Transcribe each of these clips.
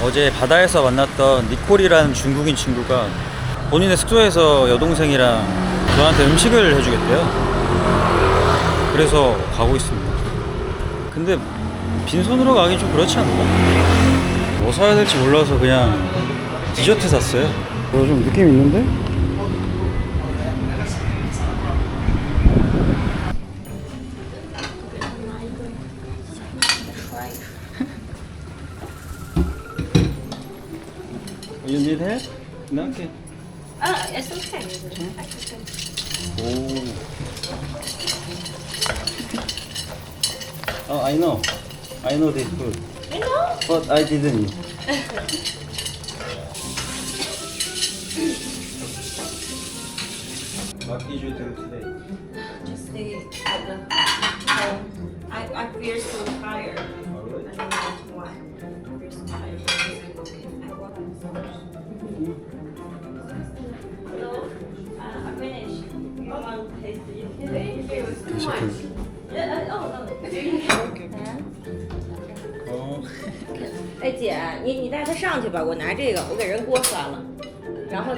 어제 바다에서 만났던 니콜이라는 중국인 친구가 본인의 숙소에서 여동생이랑 저한테 음식을 해주겠대요. 그래서 가고 있습니다. 근데 빈손으로 가긴 좀 그렇지 않나? 뭐 사야 될지 몰라서 그냥 디저트 샀어요. 좀 느낌 있는데? You need help? No? Okay. It's okay. Oh, I know. I know this food. You know? But I didn't. What did you do today? Just stay at the home. I feel so tired. I don't know why. I feel so tired. I work so much. Hello? I finished. You want to taste it? It was too much. Yeah, oh, no. Oh. 哎姐，你带他上去吧，我拿这个，我给人锅刷了。然后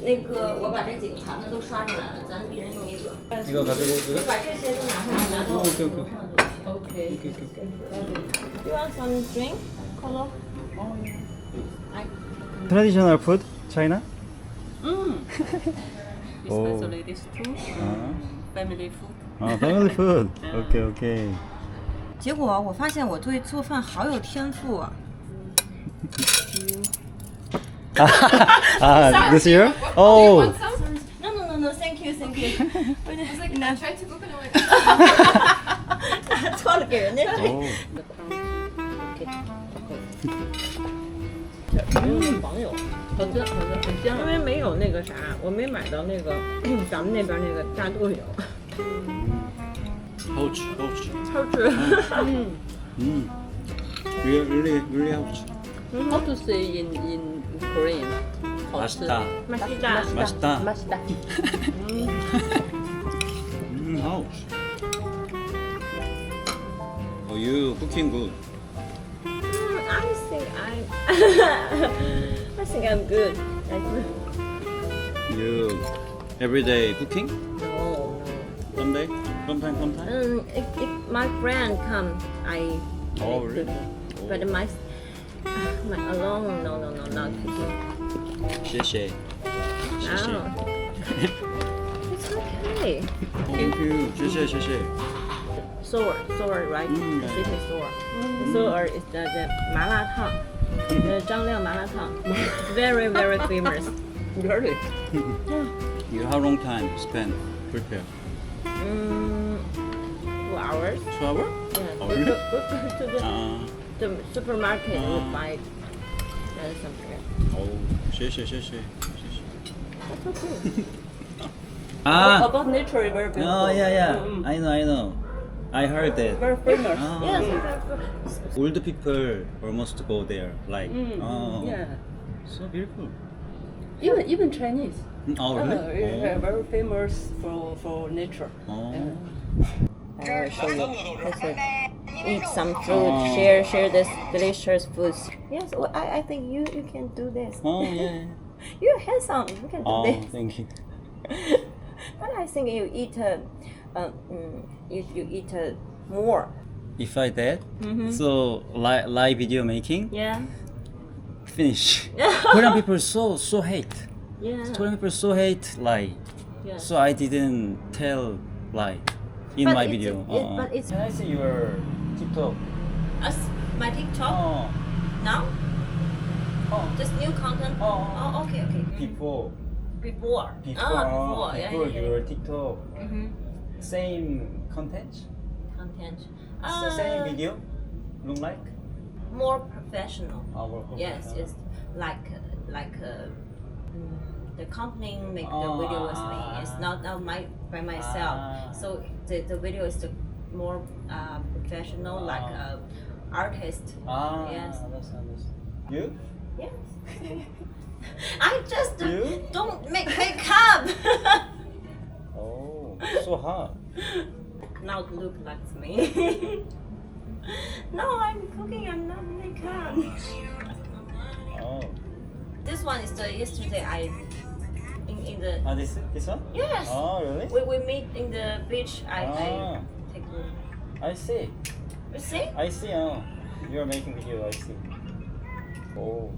那个我把这几个盘子都刷出来了，咱一人用一个。 이거 가지고 你把这些都拿上来，然后 오케이 오케이. Okay. You want some drink? Cola? Traditional food, China? Especially this too. 아, Family food. family food. 오케이 오케이. 结果我发现我对做饭好有天赋啊！ 아, this year? Oh. No, no, no, no, thank you, thank you. I tried to cook and I'm like, 拿错了，给人家这。 오. 黄油，很香，很香。因为没有那个啥，我没买到那个咱们那边那个大豆油。 Ouch, ouch. 超值。 Really ouch. How to say in Korean? 好吃。 맛있다. 맛있다. 맛있다. 맛있다. Ouch. Oh, you cooking good. I think I think I'm good. You everyday cooking? No. Someday? Sometime? If my friend come, I Oh, really? but my alone, no, not cooking. 谢谢. No. It's okay. Thank you. 谢谢. Seoul, right? Mm, The yeah. city Seoul. Seoul is the 麻辣烫, the 张亮麻辣烫. Very famous. Really? You how long time spend prepare? 2 hours. 2 hour? Yeah. Oh, We really? go to the supermarket and buy something. Oh, 谢谢. That's okay. Ah. About nature, is very beautiful. Oh, yeah. I know. I heard that. Very famous. Ah. Yes. Old people almost go there. Like, oh, Yeah. so beautiful. Even Chinese. Oh, really? Yeah, very famous for nature. Oh. I will show you. Let's eat some food. Share this delicious foods. Yes, well, I think you can do this. Oh, yeah. You're handsome. You can do Oh, this. thank you. But I think you eat you eat more. If I did, so live video making, Yeah. finish. Korean people so hate. Yeah. Korean people so hate lie. Yeah. So I didn't tell lie in But my it's- video. but it's- Can I see your TikTok? Us, my TikTok Oh. now. Oh. Just new content. Oh. Okay. Before. Before. Before Yeah. your TikTok. Mm-hmm. Same content? Content. Same video? Look like? More professional. More Yes, professional. it's like the company make the video with me. It's not by myself. So the video is the more professional, like artist. Yes. Understand. You? Yes. I just You? don't make makeup. Oh, so hard. Now look like me. No, I'm cooking. I'm not makeup. Oh. This one is the yesterday I in the Ah, this one? yes. Oh, really? We meet in the beach. I take a look. I see. You see? I see. Oh, you're making video. I see. Oh.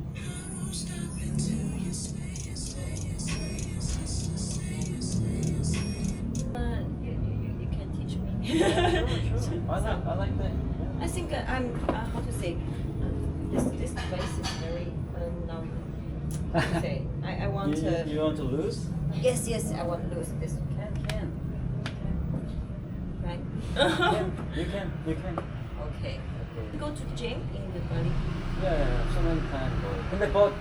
You can teach me. I like that. I think I'm how to say this place is very how to say I want to You want to lose? yes I want to lose this Can. right. You can. Okay. Okay. Go to the gym in the Bali. Yeah, so many times go. 근데 but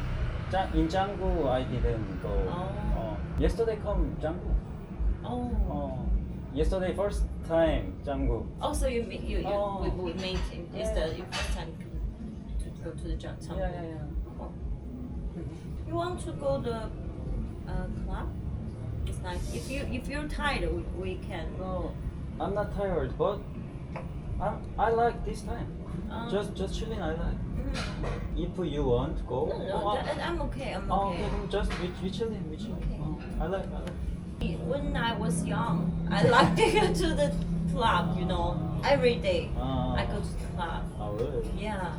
in Canggu I didn't go. Oh. Yesterday come Canggu. Oh. Yesterday first time Canggu. Also you meet you Oh. we meet in Yeah. is the first time to go to the gym. Yeah. Oh. You want to go the club? It's nice. If you're tired, we can. No, I'm not tired, but I like this time. Just chilling. I like. Mhm. If you want to go, No, I'm okay. I'm oh, okay. okay, then just we chilling. Okay. I like. When I was young, I like to go to the club. You know, every day I go to the club. Oh, really? Yeah,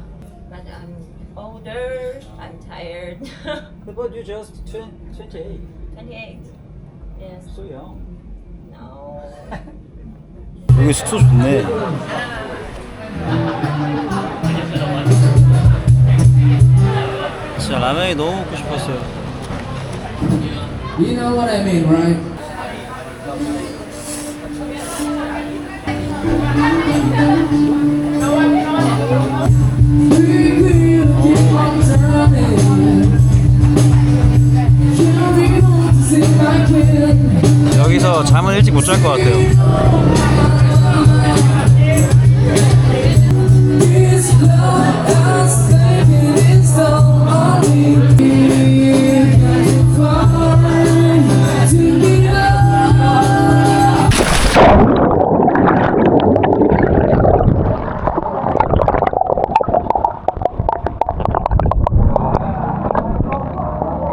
but I'm older. I'm tired. But you just 28, 28. Yes. so young. No. 여기 숙소 좋네. 진짜 라면이 너무 먹고 싶었어요. You know what I mean, right? 여기서 잠은 일찍 못 잘 것 같아요.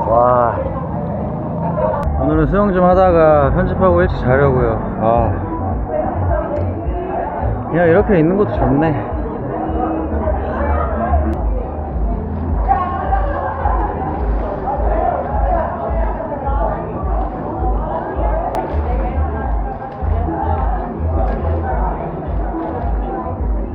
와, 오늘은 수영 좀 하다가 편집하고 일찍 자려고요. 그냥 이렇게 있는 것도 좋네.